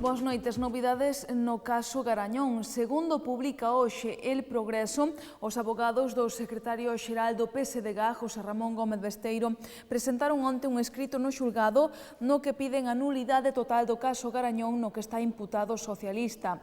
Boas noites. Novidades no caso Garañón. Segundo publica hoxe El Progreso, os abogados do secretario xeral do PSDG, José Ramón Gómez Besteiro, presentaron onte un escrito no xulgado no que piden a nulidade total do caso Garañón no que está imputado o socialista.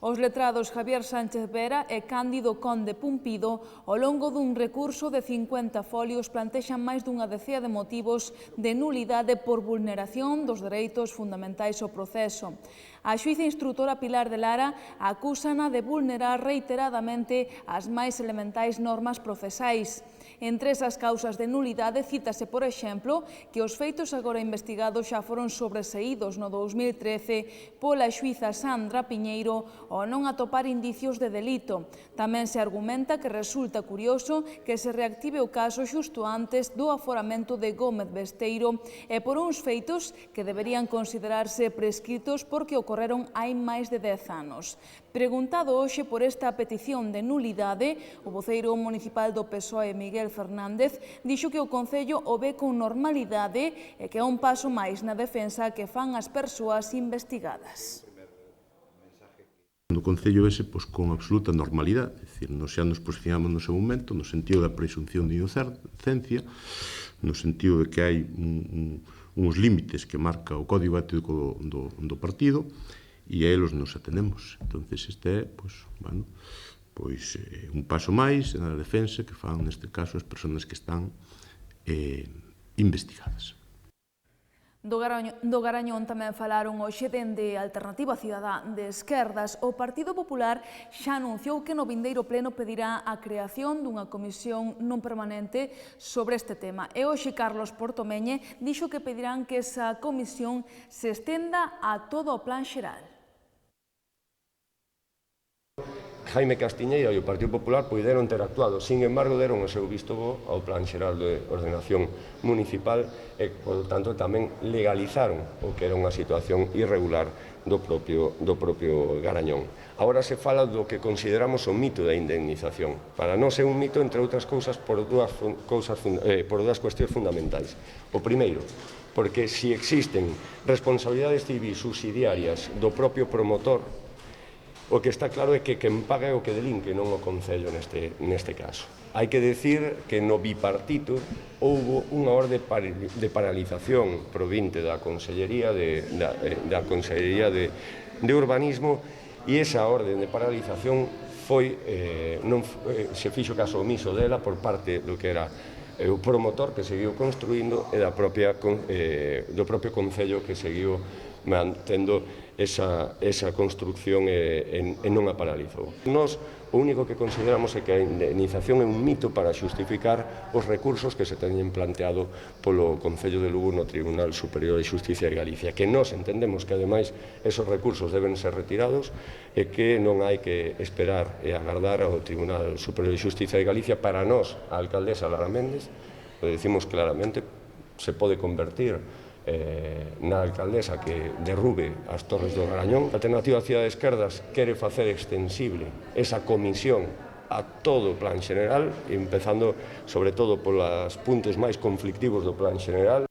Os letrados Javier Sánchez Vera e Cándido Conde Pumpido, ao longo dun recurso de 50 folios, plantexan máis dunha decea de motivos de nulidade por vulneración dos dereitos fundamentais ao proceso. A xuíza instrutora Pilar de Lara acúsana de vulnerar reiteradamente as máis elementais normas procesais. Entre esas causas de nulidade cítase, por exemplo, que os feitos agora investigados xa foron sobreseídos no 2013 pola xuíza Sandra Piñeiro ao non atopar indicios de delito. Tamén se argumenta que resulta curioso que se reactive o caso xusto antes do aforamento de Gómez Besteiro e por uns feitos que deberían considerarse prescritos porque ocorreron hai máis de 10 anos. Preguntado hoxe por esta petición de nulidade, o voceiro municipal do PSOE, Miguel Fernández, dixo que o Concello o ve con normalidade e que é un paso máis na defensa que fan as persoas investigadas. O Concello vese con absoluta normalidade, é dicir, nos xa nos posicionamos no seu momento, no sentido da presunción de inocencia, no sentido de que hai uns límites que marca o Código Ético do partido, e a elos nos atendemos. Entonces, este é, un paso máis na defensa que fan, neste caso, as persoas que están investigadas. Do Garañón tamén falaron hoxe dende Alternativa Cidadá de Esquerdas. O Partido Popular xa anunciou que no vindeiro pleno pedirá a creación dunha comisión non permanente sobre este tema. E hoxe Carlos Portomeñe dixo que pedirán que esa comisión se estenda a todo o plan xeral. Jaime Castiñeira e o Partido Popular poideron ter actuado, sin embargo deron o seu visto bo ao Plan Xeral de Ordenación Municipal e, por tanto, tamén legalizaron o que era unha situación irregular do propio Garañón. Agora se fala do que consideramos o mito da indemnización. Para nós é un mito, entre outras cousas, por dúas cuestións fundamentais. O primeiro, porque se existen responsabilidades civis subsidiarias do propio promotor, o que está claro é que quen paga é o que delinque, non o Concello neste caso. Hai que decir que no bipartito houbo unha orde de paralización provinte da Consellería de Urbanismo e esa orde de paralización se fixo caso omiso dela por parte do que era o promotor que seguiu construindo e do propio Concello que seguiu mantendo esa construcción e non a paralizou. Nós o único que consideramos é que a indemnización é un mito para xustificar os recursos que se teñen planteado polo Concello de Lugo no Tribunal Superior de Xusticia de Galicia, que nós entendemos que, ademais, esos recursos deben ser retirados e que non hai que esperar e agardar ao Tribunal Superior de Xusticia de Galicia. Para nós, a alcaldesa Lara Méndez, lo decimos claramente, se pode convertir na alcaldesa que derrube as torres do Garañón. A Alternativa Cidadá de Esquerdas quere facer extensible esa comisión a todo o plan xeneral, empezando, sobre todo, polos puntos máis conflictivos do plan xeneral.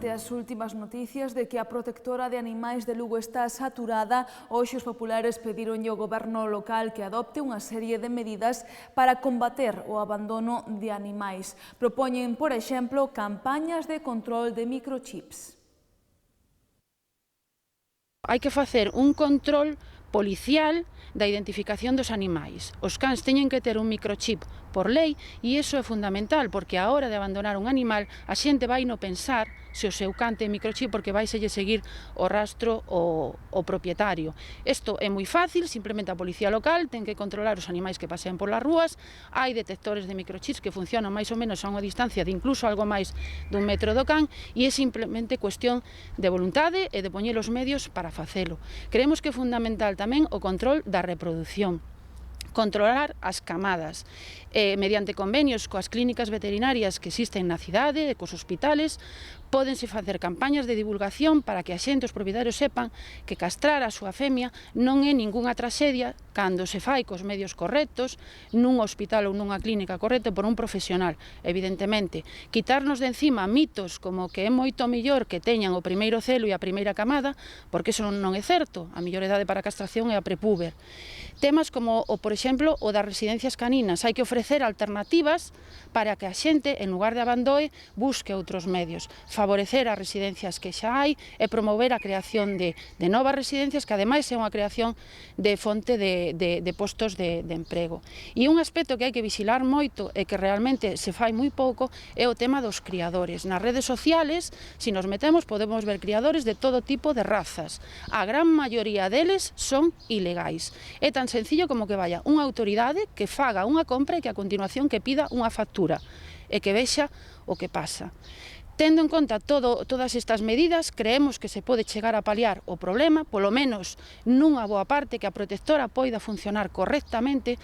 Ante as últimas noticias de que a protectora de animais de Lugo está saturada, hoxe os populares pedironlle ao goberno local que adopte unha serie de medidas para combater o abandono de animais. Propoñen, por exemplo, campañas de control de microchips. Hai que facer un control policial da identificación dos animais. Os cans teñen que ter un microchip por lei e iso é fundamental porque a hora de abandonar un animal a xente vai no pensar se o seu can ten microchip porque vai selle seguir o rastro o propietario. Isto é moi fácil, simplemente a policía local ten que controlar os animais que pasean polas rúas, hai detectores de microchips que funcionan máis ou menos a unha distancia de incluso algo máis dun metro do can e é simplemente cuestión de voluntade e de poñer os medios para facelo. Creemos que é fundamental tamén o control da reproducción. controlar as camadas mediante convenios coas clínicas veterinarias que existen na cidade e cos hospitales. Pódense facer campañas de divulgación para que a xente, os propietarios, sepan que castrar a súa femia non é ningunha traxedia cando se fai cos medios correctos, nun hospital ou nunha clínica correcta por un profesional. Evidentemente, quitarnos de encima mitos como que é moito mellor que teñan o primeiro celo e a primeira camada, porque iso non é certo. A mellor idade para a castración é a prepúber. Temas como, por exemplo, o das residencias caninas. Hai que ofrecer alternativas para que a xente, en lugar de abandoe, busque outros medios. Favorecer as residencias que xa hai e promover a creación de novas residencias, que ademais é unha creación de fonte de postos de emprego. E un aspecto que hai que vigilar moito e que realmente se fai moi pouco é o tema dos criadores. Nas redes sociales, se nos metemos, podemos ver criadores de todo tipo de razas. A gran maioría deles son ilegais. É tan sencillo como que vaya unha autoridade que faga unha compra e que a continuación que pida unha factura e que vexa o que pasa. Tendo en conta todas estas medidas, creemos que se pode chegar a paliar o problema, polo menos nunha boa parte, que a protectora poida funcionar correctamente.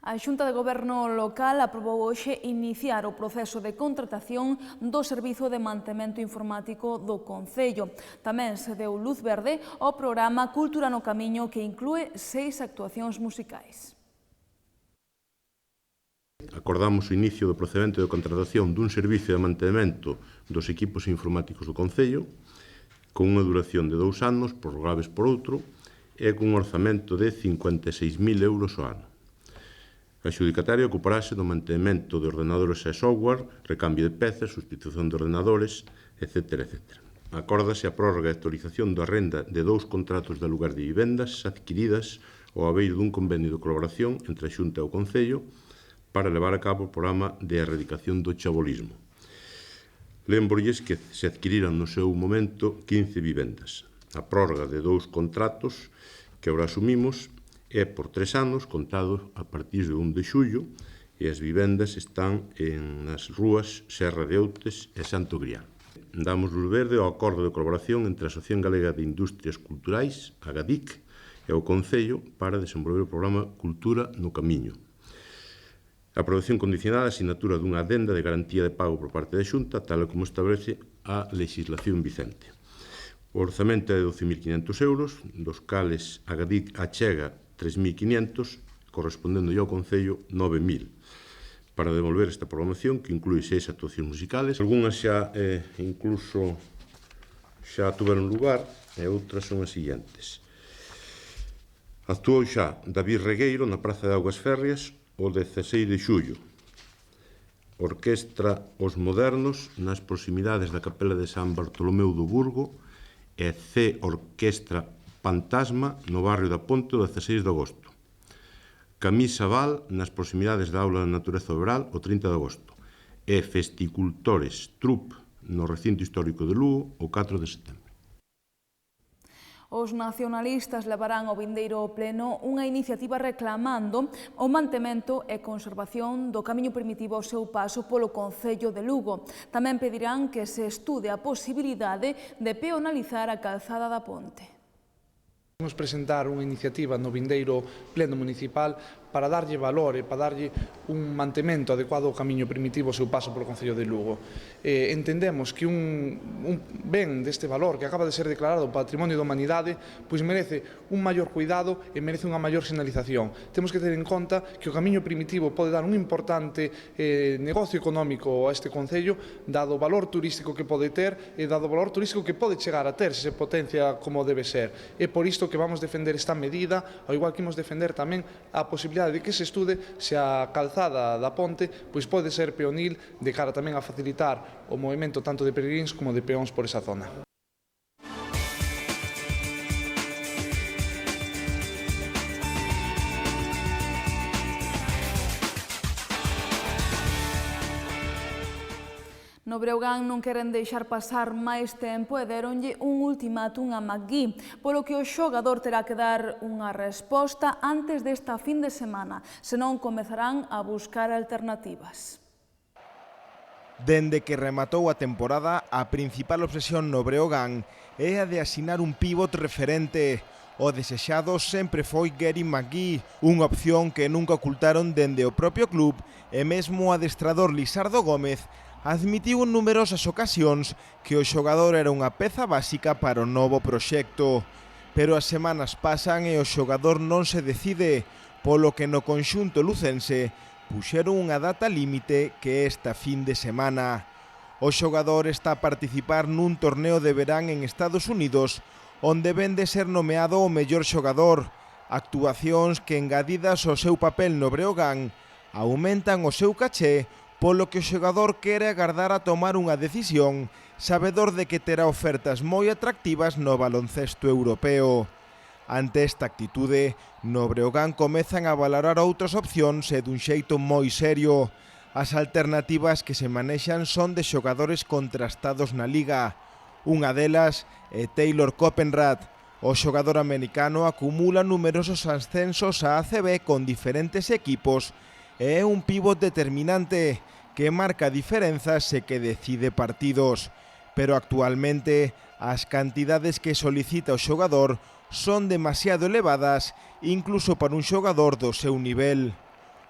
A Xunta de Goberno local aprobou hoxe iniciar o proceso de contratación do Servizo de Mantemento Informático do Concello. Tamén se deu luz verde ao programa Cultura no Camiño, que inclúe 6 actuacións musicais. Acordamos o inicio do procedimento de contratación dun servicio de mantemento dos equipos informáticos do Concello con unha duración de 2 anos, prorrogables por outro, e con un orzamento de 56.000 euros ao ano. A xudicataria ocuparase do mantemento de ordenadores e software, recambio de pezas, sustitución de ordenadores, etc. Acórdase a prórroga e actualización da renda de 2 contratos de alugar de vivendas adquiridas ao abeiro dun convenio de colaboración entre a Xunta e o Concello para levar a cabo o programa de erradicación do chabolismo. Lembrolles que se adquiriran no seu momento 15 vivendas. A prórroga de 2 contratos que agora asumimos é por 3 anos, contados a partir de 1 de xullo, e as vivendas están nas rúas Serra de Outes e Santo Grial. Damos luz verde ao acordo de colaboración entre a Asociación Galega de Industrias Culturais, a GADIC, e o Concello para desenvolver o programa Cultura no Camiño. A aprobación condicionada a asinatura dunha adenda de garantía de pago por parte da Xunta, tal como establece a legislación vicente. O orzamento é de 12.500 euros, dos cales a GADIC achega 3.500, correspondendo ao Concello 9.000, para devolver esta programación, que inclúe 6 actuacións musicales. Algúnas xa incluso xa tuveron lugar e outras son as seguintes. Actuou xa David Regueiro na Praza de Augas Férreas o 16 de xullo. Orquestra Os Modernos nas proximidades da Capela de San Bartolomeu do Burgo e C Orquestra Fantasma no barrio da Ponte o 16 de agosto. Camisa Val nas proximidades da Aula de Natureza Oberal o 30 de agosto. E Festicultores Trup no recinto histórico de Lugo o 4 de setembro. Os nacionalistas levarán ao vindeiro pleno unha iniciativa reclamando o mantemento e conservación do camiño primitivo ao seu paso polo Concello de Lugo. Tamén pedirán que se estude a posibilidade de peonalizar a calzada da Ponte. Vamos presentar unha iniciativa no vindeiro pleno municipal para darlle valor e para darlle un mantemento adecuado ao camiño primitivo ao seu paso polo Concello de Lugo. Entendemos que un ben deste valor que acaba de ser declarado Patrimonio da Humanidade pois merece un maior cuidado e merece unha maior sinalización. Temos que ter en conta que o camiño primitivo pode dar un importante negocio económico a este Concello, dado o valor turístico que pode ter e dado o valor turístico que pode chegar a ter se se potencia como debe ser. É por isto que vamos defender esta medida, ao igual que imos defender tamén a posibilidade de que se estude se a calzada da Ponte pois pode ser peonil de cara tamén a facilitar o movimento tanto de peregrinos como de peóns por esa zona. No Breogán non queren deixar pasar máis tempo e deronlle un ultimátum a McGee, polo que o xogador terá que dar unha resposta antes desta fin de semana, senón comezarán a buscar alternativas. Dende que rematou a temporada, a principal obsesión no Breogán é a de asinar un pívot referente. O desexado sempre foi Gary McGee, unha opción que nunca ocultaron dende o propio club e mesmo o adestrador Lisardo Gómez admitiu en numerosas ocasións que o xogador era unha peza básica para o novo proxecto. Pero as semanas pasan e o xogador non se decide, polo que no conxunto lucense puxeron unha data límite que é esta fin de semana. O xogador está a participar nun torneo de verán en Estados Unidos, onde ven de ser nomeado o mellor xogador, actuacións que engadidas ao seu papel no Breogán aumentan o seu caché, polo que o xogador quere agardar a tomar unha decisión, sabedor de que terá ofertas moi atractivas no baloncesto europeo. Ante esta actitude, no Breogán comezan a valorar outras opcións e dun xeito moi serio. As alternativas que se manexan son de xogadores contrastados na Liga. Unha delas é Taylor Copenrad. O xogador americano acumula numerosos ascensos á ACB con diferentes equipos e é un pívot determinante que marca diferenzas e que decide partidos. Pero actualmente as cantidades que solicita o xogador son demasiado elevadas incluso para un xogador do seu nivel.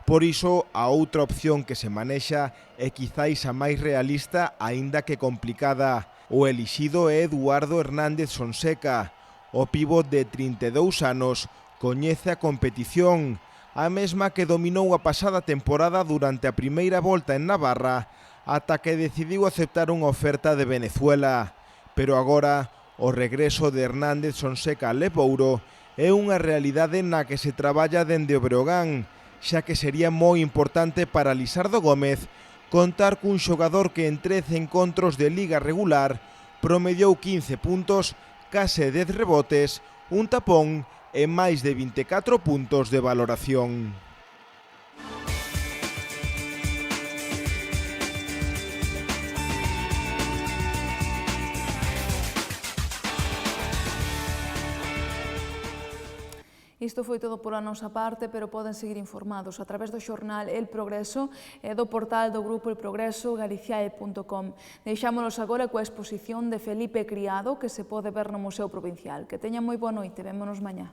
Por iso, a outra opción que se manexa é quizáis a máis realista, aínda que complicada. O elixido é Eduardo Hernández Sonseca. O pívot de 32 anos coñece a competición, a mesma que dominou a pasada temporada durante a primeira volta en Navarra, ata que decidiu aceptar unha oferta de Venezuela. Pero agora, o regreso de Hernández Sonseca a Lebouro é unha realidade na que se traballa dende o Breogán, xa que sería moi importante para Lisardo Gómez contar cun xogador que en 13 encontros de liga regular promediou 15 puntos, case 10 rebotes, un tapón e máis de 24 puntos de valoración. Isto foi todo pola nosa parte, pero poden seguir informados a través do xornal El Progreso e do portal do Grupo El Progreso galiciae.com. Deixámonos agora coa exposición de Felipe Criado que se pode ver no Museo Provincial. Que teña moi boa noite, vémonos mañá.